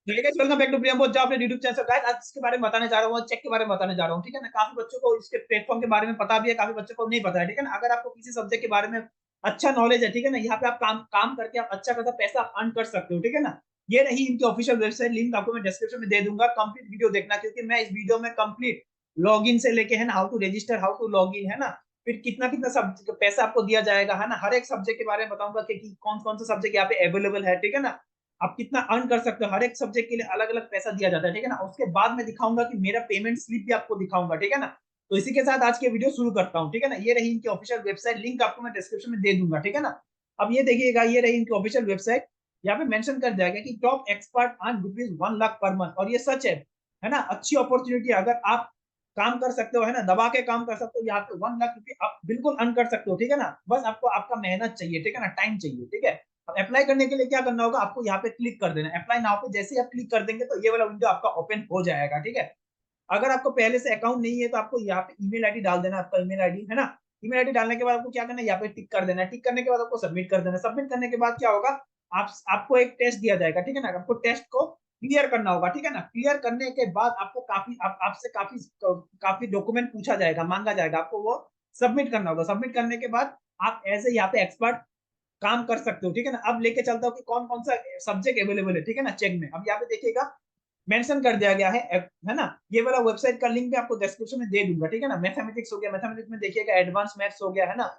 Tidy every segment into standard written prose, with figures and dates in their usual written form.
Welcome back to Priyam job अपने YouTube channel. Guys आज इसके बारे में बताने जा रहा हूँ, चेक के बारे में बताने जा रहा हूँ। ठीक है ना, काफी बच्चों को इसके प्लेटफॉर्म के बारे में पता भी है, काफी बच्चों को नहीं पता है। ठीक है ना, अगर आपको किसी सब्जेक्ट के बारे में अच्छा नॉलेज है, ठीक है ना, यहाँ पे आप काम काम करके आप अच्छा खासा पैसा अर्न कर सकते हो। ठीक है ना, ये रही इनकी ऑफिशियल वेबसाइट, लिंक आपको मैं डिस्क्रिप्शन में दे दूंगा। कंप्लीट वीडियो देखना, क्योंकि मैं इस वीडियो में कंप्लीट लॉगिन से लेके, है ना, how to register, how to log in, है ना, फिर कितना कितना सब पैसा आपको दिया जाएगा, है ना, हर एक सब्जेक्ट के बारे में बताऊंगा कि कौन कौन सा सब्जेक्ट यहाँ पे अवेलेबल है। ठीक है ना, आप कितना अर्न कर सकते हो, हर एक सब्जेक्ट के लिए अलग अलग पैसा दिया जाता है। ठीक है ना, उसके बाद मैं दिखाऊंगा कि मेरा पेमेंट स्लिप भी आपको दिखाऊंगा। ठीक है ना, तो इसी के साथ आज के वीडियो शुरू करता हूँ। ठीक है ना, ये रही इनकी ऑफिशियल वेबसाइट, लिंक आपको मैं डिस्क्रिप्शन में दे दूंगा। ठीक है ना, अब ये देखिएगा, ये रही इनकी ऑफिशियल वेबसाइट। यहाँ पे मेंशन कर दिया गया कि top expert earn ₹1 lakh per month, और ये सच है ना, अच्छी अपॉर्चुनिटी। अगर आप काम कर सकते हो, है ना, दबा के काम कर सकते हो, यहाँ पे ₹1 लाख आप बिल्कुल अर्न कर सकते हो। ठीक है ना, बस आपको आपका मेहनत चाहिए। ठीक है ना, टाइम चाहिए। ठीक है, अब अप्लाई करने के लिए क्या करना होगा, आपको यहाँ पे क्लिक कर देना, अप्लाई नाउ पे जैसे ही आप क्लिक कर देंगे तो ये वाला विंडो आपका ओपन हो जाएगा। ठीक है, अगर आपको पहले से अकाउंट नहीं है तो आपको यहाँ पे ईमेल आईडी डाल देना, आपका ईमेल आईडी, है ना। ईमेल आईडी डालने के बाद आपको क्या करना है, यहाँ पे टिक कर देना है। टिक करने के बाद आपको सबमिट कर देना। सबमिट करने के बाद क्या होगा, आपको एक टेस्ट दिया जाएगा। ठीक है ना, आपको टेस्ट को क्लियर करना होगा। ठीक है ना, क्लियर करने के बाद आपको आपसे काफी डॉक्यूमेंट पूछा जाएगा, मांगा जाएगा, आपको वो सबमिट करना होगा। सबमिट करने के बाद आप एज ए यहाँ पे एक्सपर्ट काम कर सकते हो। ठीक है ना, अब लेके चलता हूँ कि कौन कौन सा सब्जेक्ट अवेलेबल है। ठीक है ना, चेक में अब यहाँ पे देखिएगा मेंशन कर दिया गया है ना। ये वाला वेबसाइट का लिंक भी आपको डिस्क्रिप्शन में दे दूंगा। ठीक है ना, मैथमेटिक्स हो गया, मैथमेटिक्स में देखिएगा एडवांस मैथ्स हो गया, है ना,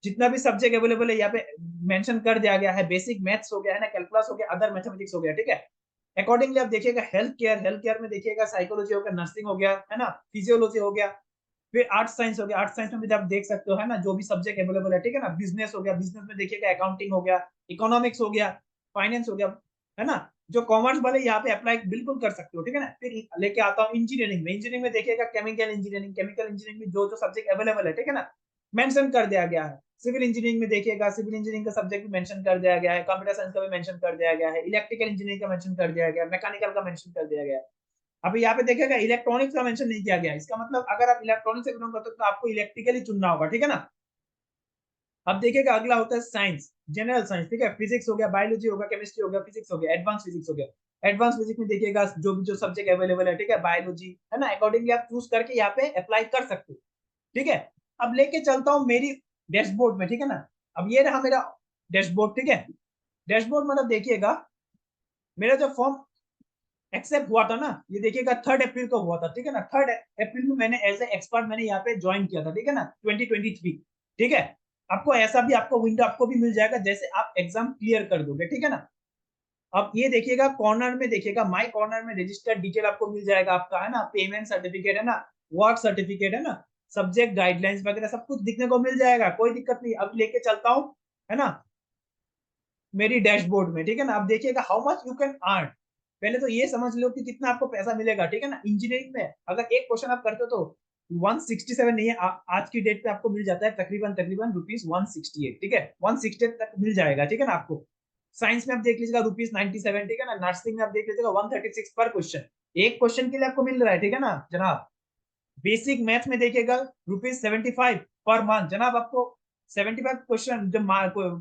जितना भी सब्जेक्ट अवेलेबल है यहाँ पे मेंशन कर दिया गया है। बेसिक मैथ्स हो गया, है ना, कैलकुलस हो गया, अदर मैथमेटिक्स हो गया। ठीक है, अकॉर्डिंगली आप देखिएगा हेल्थ केयर में देखिएगा साइकोलॉजी हो गया, नर्सिंग हो गया, है ना, फिजियोलॉजी हो गया, फिर आर्ट्स साइंस हो गया। आर्ट्स साइंस में भी आप देख सकते हो, है ना, जो भी सब्जेक्ट अवेलेबल है। ठीक है ना, बिजनेस हो गया, बिजनेस में देखिएगा अकाउंटिंग हो गया, इकोनॉमिक्स हो गया, फाइनेंस हो गया, है ना। जो कॉमर्स वाले यहाँ पे अप्लाई बिल्कुल कर सकते हो। ठीक है ना, फिर लेके आता हूँ इंजीनियरिंग में। इंजीनियरिंग में देखिएगा केमिकल इंजीनियरिंग में जो जो सब्जेक्ट अवेलेबल है, ठीक है ना, मेंशन कर दिया गया है। सिविल इंजीनियरिंग में देखिएगा, सिविल इंजीनियरिंग का सब्जेक्ट भी मेंशन कर दिया गया है, कंप्यूटर साइंस का भी मेंशन कर दिया गया है, इलेक्ट्रिकल इंजीनियरिंग का मेंशन कर दिया गया है, मैकेनिकल का मेंशन कर दिया गया है। अभी यहाँ पे देखिएगा इलेक्ट्रॉनिक्स का मेंशन नहीं किया गया। इसका मतलब अगर आप इलेक्ट्रॉनिक्स से बिलोंग करते हो तो आपको इलेक्ट्रिकल ही चुनना होगा। ठीक है ना, अब देखिएगा अगला होता है साइंस, जनरल साइंस। ठीक है, फिजिक्स हो गया, बायोलॉजी हो गया, केमिस्ट्री हो गया, फिजिक्स हो गया, एडवांस फिजिक्स हो गया। एडवांस फिजिक्स में देखिएगा जो भी जो सब्जेक्ट अवेलेबल है, ठीक है, बायोलॉजी, है ना, अकॉर्डिंगली आप चूज करके यहाँ पे अप्लाई कर सकते हो। ठीक है, अब लेके चलता हूँ मेरी डैशबोर्ड में। ठीक है ना, अब ये रहा मेरा डैशबोर्ड। ठीक है, डैशबोर्ड मतलब देखिएगा मेरा जो फॉर्म एक्सेप्ट हुआ था ना, ये देखिएगा 3 अप्रैल को हुआ था। ठीक है ना, 3 अप्रैल में मैंने एज ए एक्सपर्ट मैंने यहाँ पे ज्वाइन किया था। ठीक है ना, 2023। ठीक है, आपको ऐसा भी आपको विंडो आपको भी मिल जाएगा जैसे आप एग्जाम क्लियर कर दोगे। ठीक है ना, अब ये देखिएगा कॉर्नर में, देखिएगा माई कॉर्नर में रजिस्टर्ड डिटेल आपको मिल जाएगा आपका, है ना, पेमेंट सर्टिफिकेट, है ना, वर्क सर्टिफिकेट, है ना, सब्जेक्ट गाइडलाइंस वगैरह सब कुछ दिखने को मिल जाएगा, कोई दिक्कत नहीं। अब लेके चलता हूँ, है ना, मेरी डैशबोर्ड में। ठीक है ना, अब देखिएगा how much you can earn. पहले तो ये समझ लो कि कितना आपको पैसा मिलेगा। ठीक है ना, इंजीनियरिंग में अगर एक क्वेश्चन आप करते हो तो 167 नहीं है, आज की डेट पे आपको मिल जाता है तकरीबन तकरीबन ₹168। ठीक है, 168 तक मिल जाएगा। ठीक है ना, आपको साइंस में आप देख लीजिएगा ₹97। ठीक है ना, नर्सिंग में आप देख लीजिएगा 136 पर क्वेश्चन, एक क्वेश्चन के लिए आपको मिल रहा है। ठीक है ना जनाब, बेसिक मैथ्स में देखिएगा ₹75 पर मंथ जनाब, आपको 75 क्वेश्चन जो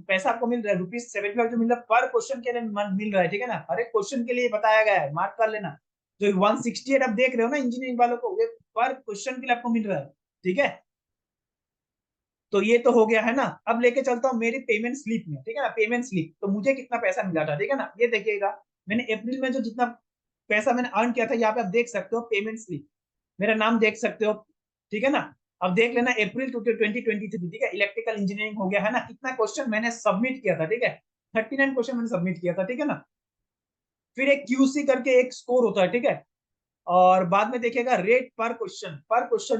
पैसा आपको मिल रहा है, ₹75 जो मिल रहा है पर क्वेश्चन के लिए मिल रहा है। ठीक है ना, हर एक क्वेश्चन के लिए बताया गया है, मार्क कर लेना। जो 168 आप देख रहे हो ना इंजीनियरिंग वालों को, वे पर क्वेश्चन के लिए आपको मिल रहा है। ठीक है, तो ये तो हो गया, है ना। अब लेके चलता हूँ मेरी पेमेंट स्लिप में। ठीक है ना, पेमेंट स्लिप तो मुझे कितना पैसा मिला था। ठीक है ना, ये देखिएगा मैंने अप्रैल में जो जितना पैसा मैंने अर्न किया था, यहाँ पे आप देख सकते हो पेमेंट स्लिप, मेरा नाम देख सकते हो। ठीक है ना, अब देख लेना अप्रैल 2023। ठीक है, इलेक्ट्रिकल इंजीनियरिंग हो गया, है ना, कितना क्वेश्चन मैंने सबमिट किया था। ठीक है, 39 क्वेश्चन मैंने सबमिट किया था। ठीक है ना, फिर एक क्यूसी करके एक स्कोर होता है। ठीक है, और बाद में देखिएगा रेट पर क्वेश्चन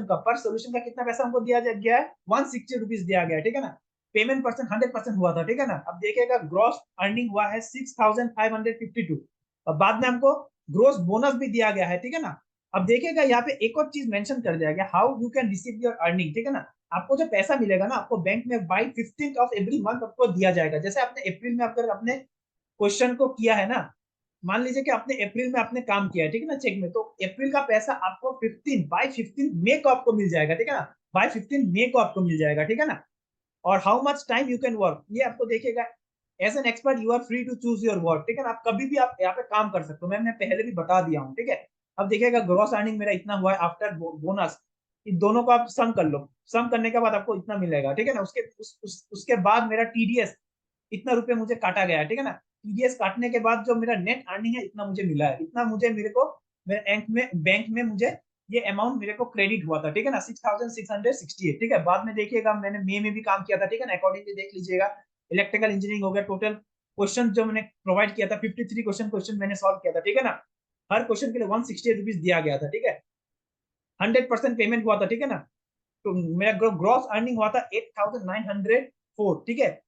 का, पर सोल्यूशन का कितना पैसा हमको दिया गया है, ₹160 दिया गया है। ठीक है ना, पेमेंट परसेंट 100% हुआ था। ठीक है ना, अब देखिएगा ग्रॉस अर्निंग हुआ है 6552। और बाद में हमको ग्रोस बोनस भी दिया गया है। ठीक है ना, अब देखिएगा यहाँ पे एक और चीज मेंशन कर दिया गया, how you can receive your earning. ठीक है ना, आपको जो पैसा मिलेगा ना, आपको बैंक में by 15th of every month आपको दिया जाएगा। जैसे आपने अप्रैल में अगर अपने क्वेश्चन को किया है ना, मान लीजिए कि आपने अप्रैल में आपने काम किया है, ठीक है ना, चेक में, तो अप्रैल का पैसा आपको 15 मई को आपको मिल जाएगा। ठीक है ना, बाई 15 मई को आपको मिल जाएगा। ठीक है ना, और how much time you can work, ये आपको देखिएगा as an expert you are free to choose your work, ठीक है ना, आप कभी भी आप यहाँ पे काम कर सकते हो, मैंने पहले भी बता दिया हूँ, ठीक है। अब देखिएगा ग्रॉस अर्निंग मेरा इतना हुआ है आफ्टर बोनस, इन दोनों को आप सम कर लो, सम करने के बाद आपको इतना मिलेगा, ठीक है ना। उसके बाद मेरा टीडीएस इतना रुपए मुझे काटा गया है, ठीक है ना। टीडीएस काटने के बाद जो मेरा नेट अर्निंग है इतना मुझे मिला है, इतना मुझे मेरे को मेरे बैंक में मुझे ये अमाउंट मेरे को क्रेडिट हुआ था, ठीक है ना, 6,668, ठीक है। बाद में देखिएगा मैंने मई में भी काम किया था, ठीक है ना, अकॉर्डिंगली देख लीजिएगा। इलेक्ट्रिकल इंजीनियरिंग हो गया, टोटल क्वेश्चन जो मैंने प्रोवाइड किया था 53 क्वेश्चन मैंने सॉल्व किया था, ठीक है ना। हर क्वेश्चन के लिए 168 रुपीज दिया गया था, ठीक है। 100% पेमेंट हुआ था, ठीक है ना। तो मेरा ग्रॉस अर्निंग हुआ था 8,904, ठीक है।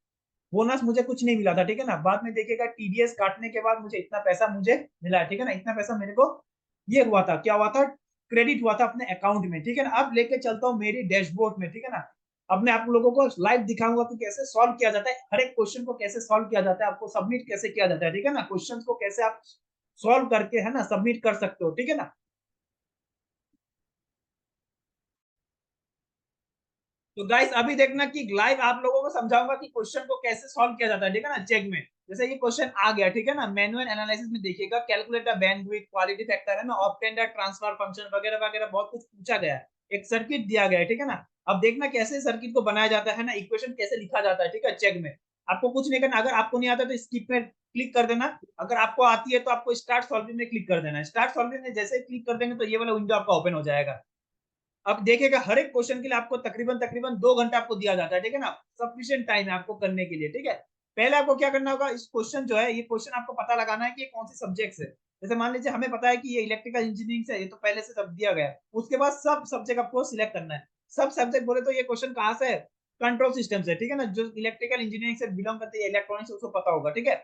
बोनस मुझे कुछ नहीं मिला था, ठीक है ना। बाद में देखिएगा टीडीएस काटने के बाद मुझे इतना पैसा मुझे मिला है, ठीक है ना। इतना पैसा मेरे को ये हुआ था, क्या हुआ था, क्रेडिट हुआ था अपने अकाउंट में, ठीक है ना। अब लेके चलता हूँ मेरी डैशबोर्ड में, ठीक है ना। अब मैं आप लोगों को लाइव दिखाऊंगा कि कैसे सॉल्व किया जाता है, हर एक क्वेश्चन को कैसे सॉल्व किया जाता है, आपको सबमिट कैसे किया जाता है, ठीक है ना। क्वेश्चन को कैसे आप सॉल्व करके है ना सबमिट कर सकते हो, ठीक है ना। तो गाइस अभी देखना कि लाइव आप लोगों को समझाऊंगा कि क्वेश्चन को कैसे सॉल्व किया जाता है, ठीक है ना। चेक में जैसे ये क्वेश्चन आ गया, ठीक है ना, मैनुअल एनालिसिस में देखिएगा, calculate the bandwidth, quality factor है ना, ऑब्टेन द ट्रांसफर फंक्शन वगैरह वगैरह बहुत कुछ पूछा गया है। एक सर्किट दिया गया है, ठीक है ना। अब देखना कैसे सर्किट को बनाया जाता है ना, इक्वेशन कैसे लिखा जाता है, ठीक है। चेक में आपको कुछ नहीं करना, अगर आपको नहीं आता तो स्किप में क्लिक कर देना, अगर आपको आती है तो आपको स्टार्ट सॉल्विंग में क्लिक कर देना है। स्टार्ट सॉल्विंग में जैसे क्लिक कर देंगे तो ये वाला विंडो आपका ओपन हो जाएगा। अब देखिएगा हर एक क्वेश्चन के लिए आपको तकरीबन तकरीबन 2 घंटा आपको दिया जाता है, ठीक है ना। सफिशिएंट टाइम है आपको करने के लिए, ठीक है। पहले आपको क्या करना होगा, इस क्वेश्चन जो है ये क्वेश्चन आपको पता लगाना है कि ये कौन सी सब्जेक्ट है। जैसे मान लीजिए हमें पता है कि ये इलेक्ट्रिकल इंजीनियरिंग से, ये तो पहले से सब दिया गया है। उसके बाद सब सब्जेक्ट आपको सिलेक्ट करना है। सब सब्जेक्ट बोले तो ये क्वेश्चन कहाँ से है, कंट्रोल सिस्टम से, ठीक है ना। जो इलेक्ट्रिकल इंजीनियरिंग से बिलोंग करते हैं, इलेक्ट्रॉनिक्स, उसको पता होगा, ठीक है।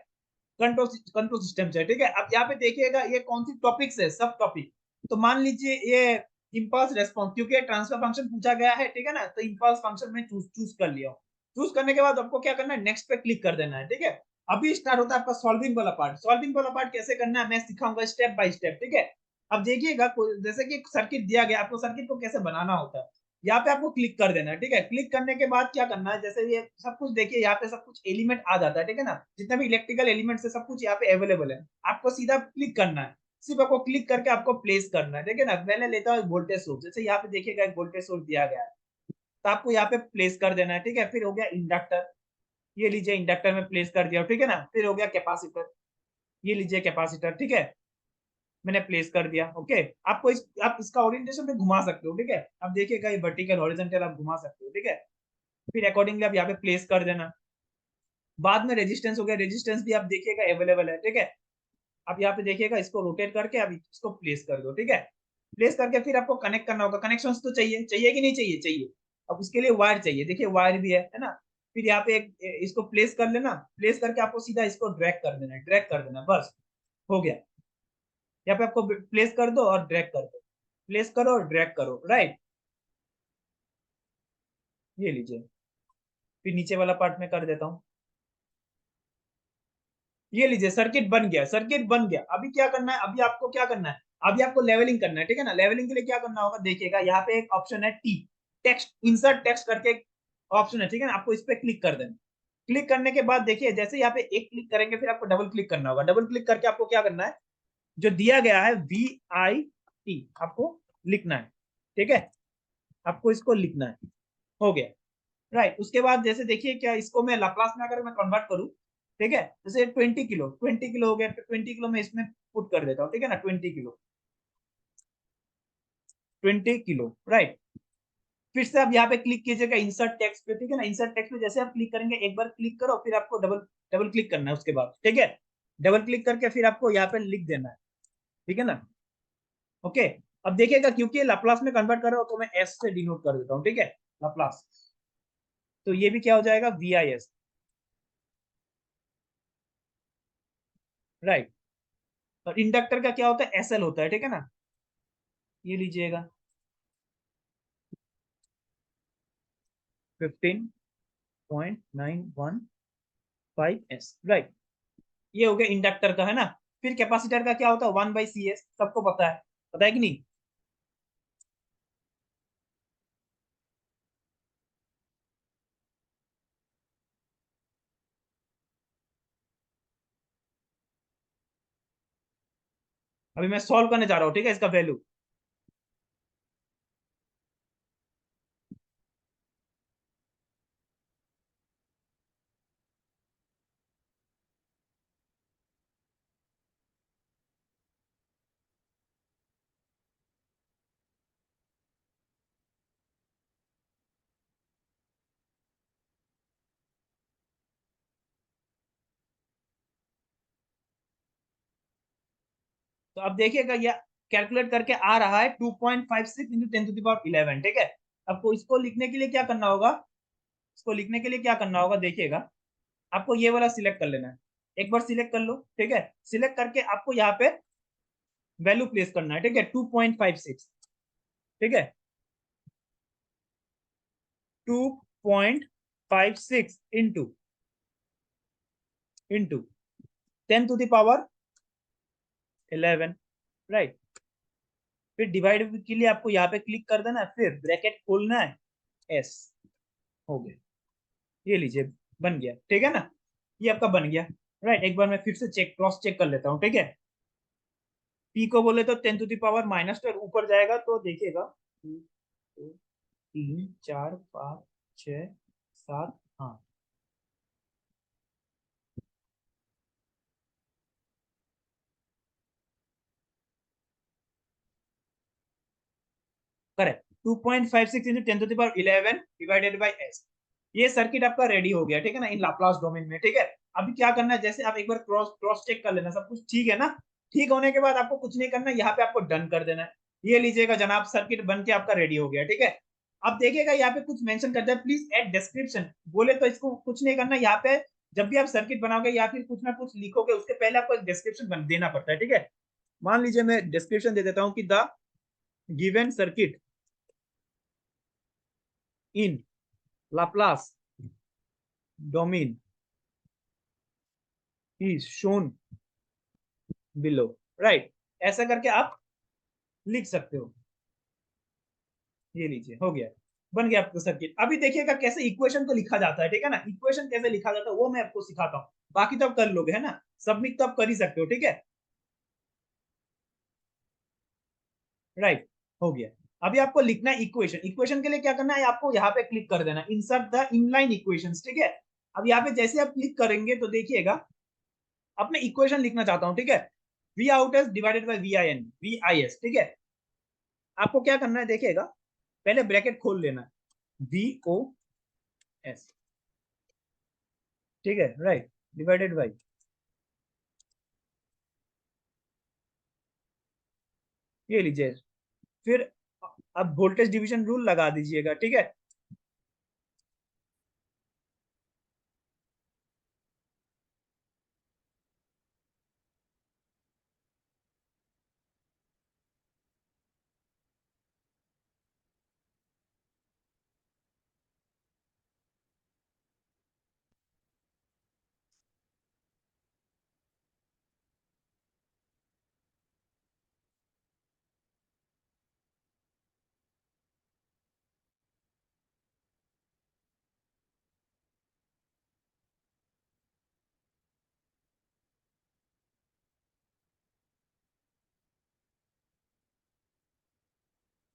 कंट्रोल कंट्रोल सिस्टम से, ठीक है। अब यहाँ पे देखिएगा ये कौन सी टॉपिक्स है, सब टॉपिक। तो मान लीजिए ये इम्पल्स रेस्पॉन्स, क्योंकि ट्रांसफर फंक्शन पूछा गया है, ठीक है ना, तो इम्पल्स फंक्शन में चूज कर लिया। चूज करने के बाद आपको क्या करना है, नेक्स्ट पे क्लिक कर देना है, ठीक है। अभी स्टार्ट होता है आपका सॉल्विंग वाला पार्ट। सॉल्विंग वाला पार्ट कैसे करना है मैं सिखाऊंगा स्टेप बाय स्टेप, ठीक है। अब देखिएगा जैसे कि सर्किट दिया गया, आपको सर्किट को कैसे बनाना होता है। यहाँ पे आपको क्लिक कर देना है, ठीक है। क्लिक करने के बाद क्या करना है, जैसे ये सब कुछ देखिए, यहाँ पे सब कुछ एलिमेंट आ जाता है, ठीक है ना। जितना भी इलेक्ट्रिकल एलिमेंट्स है सब कुछ यहाँ पे अवेलेबल है। आपको सीधा क्लिक करना है, सिर्फ आपको क्लिक करके आपको प्लेस करना है, ठीक है ना। पहले लेता हूँ वोल्टेज सोर्स, जैसे यहाँ पे देखिएगा एक वोल्टेज सोर्स दिया गया है, तो आपको यहाँ पे प्लेस कर देना है, ठीक है। फिर हो गया इंडक्टर, ये लीजिए इंडक्टर में प्लेस कर दिया, ठीक है ना। फिर हो गया कैपेसिटर, ये लीजिए कैपेसिटर, ठीक है, मैंने प्लेस कर दिया। ओके, आपको आप इसका ओरिएंटेशन पे घुमा सकते हो, ठीक है। अब देखिएगा ये वर्टिकल हॉरिजॉन्टल आप घुमा सकते हो, ठीक है। फिर अकॉर्डिंगली आप यहाँ पे प्लेस कर देना। बाद में रेजिस्टेंस हो गया, रेजिस्टेंस भी आप देखिएगा अवेलेबल है, ठीक है। आप यहाँ पे देखिएगा, इसको रोटेट करके अब इसको प्लेस कर दो, ठीक है। प्लेस करके फिर आपको कनेक्ट करना होगा। कनेक्शन तो चाहिए, चाहिए कि नहीं चाहिए, चाहिए। अब उसके लिए वायर चाहिए, देखिए वायर भी है ना। फिर यहाँ पे इसको प्लेस कर लेना, प्लेस करके आपको सीधा इसको ड्रैग कर देना, ड्रैग कर देना, बस हो गया। यहाँ पे आपको प्लेस कर दो और ड्रैग कर दो, प्लेस करो और ड्रैग करो, राइट। ये लीजिए, फिर नीचे वाला पार्ट में कर देता हूँ। ये लीजिए सर्किट बन गया, सर्किट बन गया। अभी क्या करना है, अभी आपको क्या करना है, अभी आपको लेवलिंग करना है, ठीक है ना। लेवलिंग के लिए क्या करना होगा, देखिएगा यहाँ पे एक ऑप्शन है टी, टेक्स्ट इंसर्ट टेक्स्ट करके एक ऑप्शन है, ठीक है ना। आपको इस पे क्लिक कर देना। क्लिक करने के बाद देखिए जैसे यहाँ पे एक क्लिक करेंगे, फिर आपको डबल क्लिक करना होगा। डबल क्लिक करके आपको क्या करना है, जो दिया गया है VIT आपको लिखना है, ठीक है। आपको इसको लिखना है, हो गया, राइट। उसके बाद जैसे देखिए क्या, इसको मैं लाप्लास में अगर मैं कन्वर्ट करूं, ठीक है, जैसे 20 किलो, 20 किलो हो गया, तो 20 किलो में इसमें पुट कर देता हूँ, ठीक है ना। 20 किलो, 20 किलो, राइट। फिर से आप यहाँ पे क्लिक कीजिएगा इंसर्ट टेक्स्ट पे, ठीक है ना। इंसर्ट टेक्स्ट पे जैसे आप क्लिक करेंगे, एक बार क्लिक करो, फिर आपको डबल डबल क्लिक करना है उसके बाद, ठीक है। डबल क्लिक करके फिर आपको यहाँ पे लिख देना है, ठीक है ना। ओके, अब देखिएगा क्योंकि लाप्लास में कन्वर्ट कर रहा हूं तो मैं एस से डिनोट कर देता हूँ, ठीक है, लाप्लास। तो ये भी क्या हो जाएगा, VIS, राइट। और इंडक्टर का क्या होता है, SL होता है, ठीक है ना। ये लीजिएगा 15.9115S, राइट। ये हो गया इंडक्टर का, है ना। फिर कैपेसिटर का क्या होता है, 1/CS, सबको पता है कि नहीं। अभी मैं सॉल्व करने जा रहा हूँ, ठीक है, इसका वैल्यू। तो अब देखिएगा ये कैलकुलेट करके आ रहा है 2.56 इंटू 10⁻11, ठीक है। आपको इसको लिखने के लिए क्या करना होगा, इसको लिखने के लिए क्या करना होगा, देखिएगा आपको ये वाला सिलेक्ट कर लेना है। एक बार सिलेक्ट कर लो, ठीक है। सिलेक्ट करके आपको यहाँ पे वैल्यू प्लेस करना है, ठीक है, 2.56, ठीक है, 2.56 इंटू 10⁻11, राइट। फिर डिवाइड के लिए आपको यहाँ पे क्लिक कर देना है, फिर ब्रैकेट खोलना है, एस, हो गया। ये लीजिए, बन गया, ठीक है ना, ये आपका बन गया, राइट। एक बार मैं फिर से क्रॉस चेक कर लेता हूँ, ठीक है। पी को बोले तो 10⁻⁻12 ऊपर जाएगा, तो देखिएगा 2 3 4 5 6 7, हाँ, correct. 2.56 into 10⁻11 divided by S. ये सर्किट आपका रेडी हो गया, ठीक है ना, इन लाप्लास डोमेन में, ठीक है। अभी क्या करना है, जैसे आप एक बार क्रॉस क्रॉस चेक कर लेना, सब कुछ ठीक है ना। ठीक होने के बाद आपको कुछ नहीं करना, यहाँ पे आपको डन कर देना है। ये लीजिएगा जनाब, सर्किट बन के आपका रेडी हो गया, ठीक है। अब देखिएगा यहाँ पे कुछ मेंशन करता है, प्लीज एड डिस्क्रिप्शन, बोले तो इसको कुछ नहीं करना। यहाँ पे जब भी आप सर्किट बनाओगे या फिर कुछ ना कुछ लिखोगे, उसके पहले आपको एक डिस्क्रिप्शन देना पड़ता है, ठीक है। मान लीजिए मैं डिस्क्रिप्शन दे देता हूँ कि the given circuit in Laplace domain is shown below, right. ऐसा करके आप लिख सकते हो। ये लीजिए, हो गया, बन गया आपका सर्किट। अभी देखिएगा कैसे इक्वेशन को लिखा जाता है, ठीक है ना। इक्वेशन कैसे लिखा जाता है वो मैं आपको सिखाता हूँ, बाकी तो आप कर लोगे, है ना। सबमिट तो आप कर ही सकते हो, ठीक है, राइट, हो गया। अभी आपको लिखना है इक्वेशन। इक्वेशन के लिए क्या करना है, आपको यहाँ पे क्लिक कर देना, इंसर्ट द इनलाइन इक्वेशंस, ठीक है। अब यहाँ पे जैसे आप क्लिक करेंगे तो देखिएगा, अब मैं इक्वेशन लिखना चाहता हूँ, ठीक है। V out S divided by V I S, ठीक है। आपको क्या करना है, देखिएगा पहले ब्रैकेट खोल लेना है, वी ओ एस, ठीक है, राइट, डिवाइडेड बाई, ये लीजिए। फिर अब वोल्टेज डिवीजन रूल लगा दीजिएगा, ठीक है।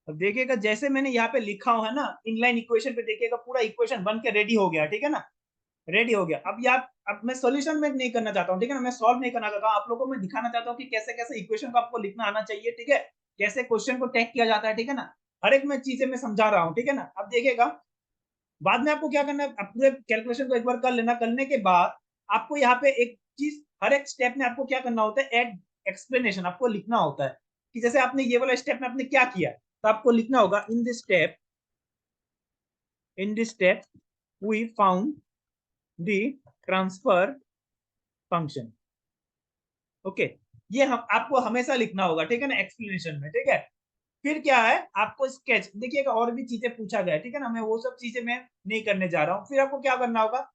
अब देखिएगा जैसे मैंने यहाँ पे लिखा हुआ है ना, इनलाइन इक्वेशन पे देखिएगा पूरा इक्वेशन बन के रेडी हो गया, ठीक है ना, रेडी हो गया। अब यार, अब मैं सॉल्यूशन में नहीं करना चाहता हूँ, ठीक है ना, मैं सॉल्व नहीं करना चाहता हूँ। आप लोगों को मैं दिखाना चाहता हूँ कि कैसे कैसे इक्वेशन को आपको लिखना आना चाहिए, ठीक है, कैसे क्वेश्चन को टैग किया जाता है, ठीक है ना। हर एक में चीजें मैं समझा रहा हूँ, ठीक है ना। अब देखिएगा बाद में आपको क्या करना है, पूरे कैलकुलेशन को एक बार कर लेना। करने के बाद आपको यहाँ पे एक चीज, हर एक स्टेप में आपको क्या करना होता है, एड एक्सप्लेनेशन आपको लिखना होता है, कि जैसे आपने ये वाला स्टेप में आपने क्या किया, तो आपको लिखना होगा, in this step we found the transfer function, okay. ये हम आपको हमेशा लिखना होगा, ठीक है ना, एक्सप्लेनेशन में, ठीक है। फिर क्या है, आपको स्केच देखिएगा, और भी चीजें पूछा गया है, ठीक है ना, मैं वो सब चीजें मैं नहीं करने जा रहा हूँ। फिर आपको क्या करना होगा,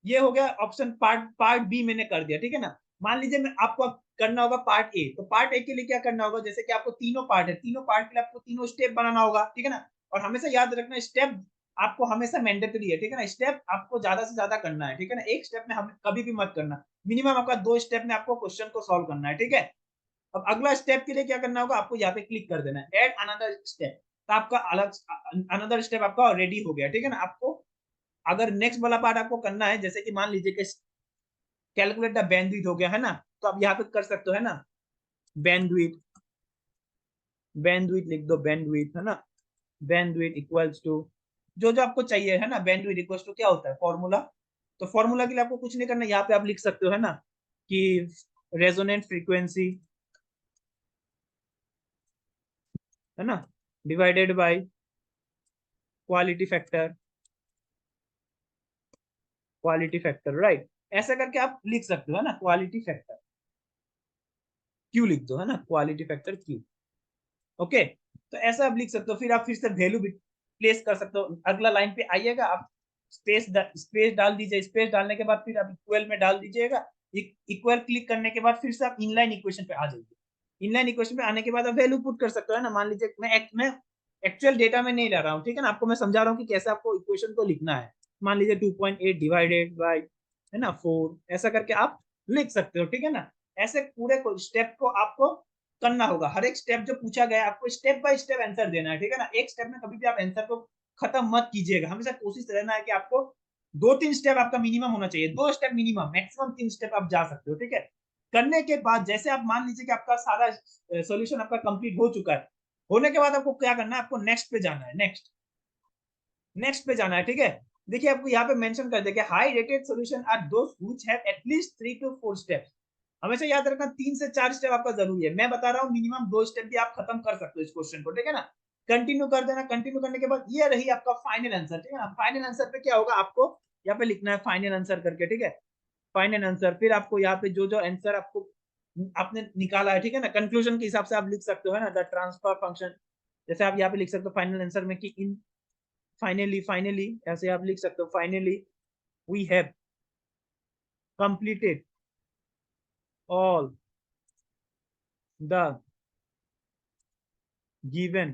ये हो गया ऑप्शन, पार्ट पार्ट बी मैंने कर दिया, ठीक है ना। मान लीजिए मैं आपको अब करना होगा पार्ट ए, तो पार्ट ए के लिए क्या करना होगा, जैसे कि आपको तीनों पार्ट है, तीनों पार्ट के लिए आपको तीनों स्टेप बनाना होगा, ठीक है ना। और हमेशा याद रखना, स्टेप आपको हमेशा मैंडेटरी है, ठीक है ना। स्टेप आपको ज्यादा से ज्यादा करना है, ठीक है ना। एक स्टेप में हम कभी भी मत करना, मिनिमम आपका 2 स्टेप में आपको क्वेश्चन को सॉल्व करना है, ठीक है। अब अगला स्टेप के लिए क्या करना होगा, आपको यहाँ पे क्लिक कर देना है एड अनदर स्टेप, तो आपका अलग अनदर स्टेप आपका रेडी हो गया, ठीक है ना। आपको अगर नेक्स्ट वाला पार्ट आपको करना है, जैसे कि मान लीजिए कि कैलकुलेट द बैंडविड्थ हो गया है ना, तो आप यहाँ पे कर सकते हो है ना, बैंडविड्थ, बैंडविड्थ लिख दो, बैंडविड्थ है ना, बैंडविड्थ इक्वल्स टू जो जो आपको चाहिए है ना, बैंडविड्थ इक्वल्स टू क्या होता है फॉर्मूला। तो फॉर्मूला के लिए आपको कुछ नहीं करना, यहाँ पे आप लिख सकते हो है ना कि रेजोनेंट फ्रीक्वेंसी है ना divided by quality factor, quality factor right, ऐसा करके आप लिख सकते हो है ना, क्वालिटी फैक्टर क्यू लिख दो है ना, क्वालिटी फैक्टर क्यू। ओके, तो ऐसा आप लिख सकते हो, फिर आप फिर से वैल्यू प्लेस कर सकते हो। अगला लाइन पे आइएगा, आप स्पेस डाल दीजिए, स्पेस डालने के बाद फिर आप इक्वल में डाल दीजिएगा, इक्वल क्लिक करने के बाद फिर से आप इनलाइन इक्वेशन पे आ जाइए। इनलाइन इक्वेशन पे आने के बाद आप वैल्यू पुट कर सकते हो है ना, मान लीजिए मैं एक्चुअल डेटा में नहीं ला रहा हूँ, ठीक है ना, आपको मैं समझा रहा हूँ कि कैसे आपको इक्वेशन को लिखना है। मान लीजिए 2.8 डिवाइडेड बाय है ना 4, ऐसा करके आप लिख सकते हो, ठीक है ना। ऐसे पूरे स्टेप को आपको करना होगा, हर एक स्टेप जो पूछा गया आपको स्टेप बाय स्टेप आंसर देना है, ठीक है ना। एक स्टेप में कभी भी आप आंसर को खत्म मत कीजिएगा, हमेशा कोशिश रहना है कि आपको 2-3 स्टेप आपका मिनिमम होना चाहिए, 2 स्टेप मिनिमम, मैक्सिमम 3 स्टेप आप जा सकते हो, ठीक है। करने के बाद जैसे आप मान लीजिए कि आपका सारा सॉल्यूशन आपका कंप्लीट हो चुका है, होने के बाद आपको क्या करना है, आपको नेक्स्ट पे जाना है, नेक्स्ट नेक्स्ट पे जाना है, ठीक है। देखिए आपको यहाँ पे मेंशन कर दिया high rated solution are those which have at least 3 to 4 steps. हमेशा याद रखना 3 से 4 स्टेप आपका जरूरी है, मैं बता रहा हूँ मिनिमम 2 स्टेप भी आप खत्म कर सकते हो इस क्वेश्चन को, ठीक है ना। कंटिन्यू कर देना, कंटिन्यू करने के बाद ये रही आपका फाइनल आंसर, ठीक है ना। फाइनल आंसर पे क्या होगा, आपको यहाँ पे लिखना है फाइनल आंसर करके, ठीक है। फाइनल आंसर, फिर आपको यहाँ पे जो जो आंसर आपको आपने निकाला है, ठीक है ना, कंक्लूजन के हिसाब से आप लिख सकते हो है ना, द ट्रांसफर फंक्शन, जैसे आप यहाँ पे लिख सकते हो फाइनल आंसर में कि इन फाइनली ऐसे आप लिख सकते हो, finally we have completed all the given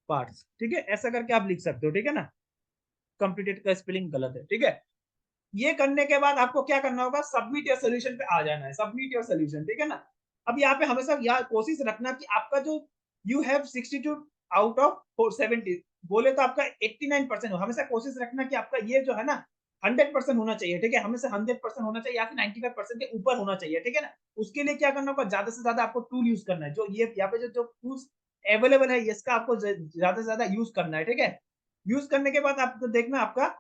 parts, ठीक है, ऐसा करके आप लिख सकते हो, ठीक है ना। कंप्लीटेड का स्पेलिंग गलत है, ठीक है। ये करने के बाद आपको क्या करना होगा, सबमिट योर सोल्यूशन पे आ जाना है, सबमिट योर सोल्यूशन, ठीक है ना। अब यहाँ पे हमेशा यार कोशिश रखना कि आपका जो यू हैव 62 आउट ऑफ 470 बोले तो आपका 89% हो, हमेशा कोशिश रखना कि आपका ये जो है ना 100% होना चाहिए, ठीक है, हमेशा 100% होना चाहिए या फिर 95% के ऊपर होना चाहिए, ठीक है ना। उसके लिए क्या करना होगा, ज्यादा से ज्यादा आपको टूल यूज करना है, जो ये यहाँ पे जो टूल्स अवेलेबल है इसका आपको ज्यादा से ज्यादा यूज करना है, ठीक है। यूज करने के बाद आपको देखना आपका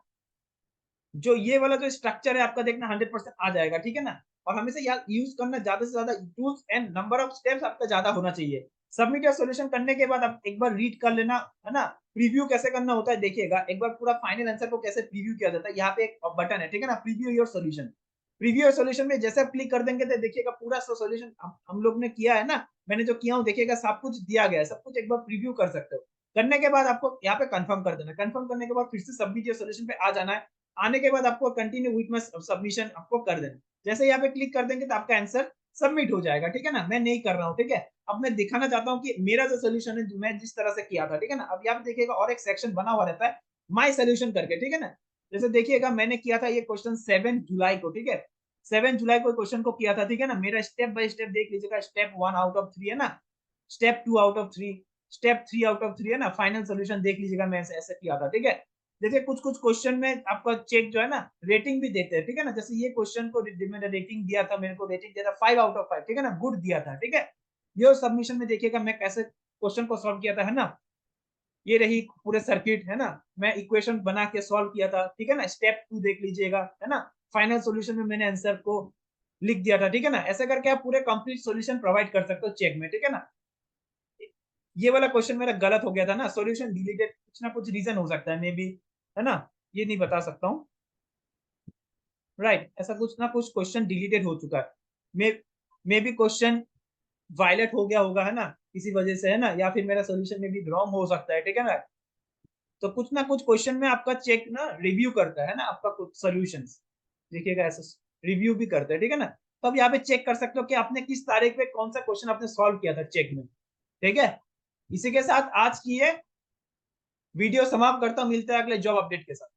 जो ये वाला जो स्ट्रक्चर है आपका देखना 100% आ जाएगा, ठीक है ना। और हमेशा यार यूज करना ज्यादा से ज्यादा tools and number of steps आपका ज्यादा होना चाहिए। सबमिट या सॉल्यूशन करने के बाद आप एक बार रीड कर लेना है ना, प्रीव्यू कैसे करना होता है देखिएगा, एक बार पूरा फाइनल आंसर को कैसे प्रीव्यू किया जाता है, यहाँ पे एक बटन है, ठीक है ना, preview your solution. Preview your solution में जैसे आप क्लिक कर देंगे तो देखिएगा पूरा सॉल्यूशन हम लोग ने किया है ना, मैंने जो किया हूँ देखिएगा सब कुछ दिया गया है, सब कुछ एक बार प्रीव्यू कर सकते हो। करने के बाद आपको यहाँ पे कंफर्म कर देना, कंफर्म करने के बाद फिर से सबमिट योर सॉल्यूशन पे आ जाना है। आने के बाद आपको कंटिन्यू विथ माय सबमिशन आपको कर देना, जैसे यहाँ पे क्लिक कर देंगे तो आपका आंसर सबमिट हो जाएगा, ठीक है ना। मैं नहीं कर रहा हूँ, ठीक है। अब मैं दिखाना चाहता हूँ कि मेरा जो सोल्यूशन है मैं जिस तरह से किया था, ठीक है ना। अब यहाँ पे देखिएगा और एक सेक्शन बना हुआ रहता है माई सोल्यूशन करके, ठीक है ना। जैसे देखिएगा मैंने किया था ये क्वेश्चन 7 जुलाई को, ठीक है, 7 जुलाई को क्वेश्चन को किया था, ठीक है ना। मेरा स्टेप बाय स्टेप देख लीजिएगा, स्टेप 1 आउट ऑफ 3 है ना, step 2 out of 3, step 3 out of 3 है ना, फाइनल सोल्यूशन देख लीजिएगा, मैं ऐसे किया था, ठीक है। देखिए कुछ कुछ क्वेश्चन में आपका चेक जो है ना रेटिंग भी देते हैं, ठीक है ना। जैसे ये क्वेश्चन को मैंने रेटिंग दिया था, मेरे को रेटिंग दिया था 5 आउट ऑफ 5, ठीक है ना, गुड दिया था, ठीक है। ये सबमिशन में देखिएगा मैं कैसे क्वेश्चन को सॉल्व किया था, है ना। ये रही पूरे सर्किट, है ना, मैं इक्वेशन बना के सॉल्व किया था, ठीक है ना। स्टेप 2 देख लीजिएगा, है ना, फाइनल सॉल्यूशन में मैंने आंसर को लिख दिया था, ठीक है ना। ऐसा करके आप पूरे कंप्लीट सॉल्यूशन प्रोवाइड कर सकते हो चेक में, ठीक है ना। ये वाला क्वेश्चन मेरा गलत हो गया था ना, सॉल्यूशन डिलीटेड, कुछ ना कुछ रीजन हो सकता है मे बी, है ना, ये नहीं बता सकता हूँ, राइट। ऐसा कुछ ना कुछ क्वेश्चन डिलीटेड हो चुका है, मे बी क्वेश्चन वायलेट हो गया होगा, है ना, किसी वजह से, है ना, या फिर मेरा सॉल्यूशन में भी रॉन्ग हो सकता है, ठीक है ना। तो कुछ ना कुछ क्वेश्चन में आपका चेक ना रिव्यू करता है ना, आपका कुछ सॉल्यूशंस देखिएगा ऐसा रिव्यू भी करता है, ठीक है ना। तो अब यहाँ पे चेक कर सकते हो कि आपने किस तारीख पे कौन सा क्वेश्चन आपने सॉल्व किया था चेक में, ठीक है। इसी के साथ आज की ये वीडियो समाप्त करता हूँ, मिलता है अगले जॉब अपडेट के साथ।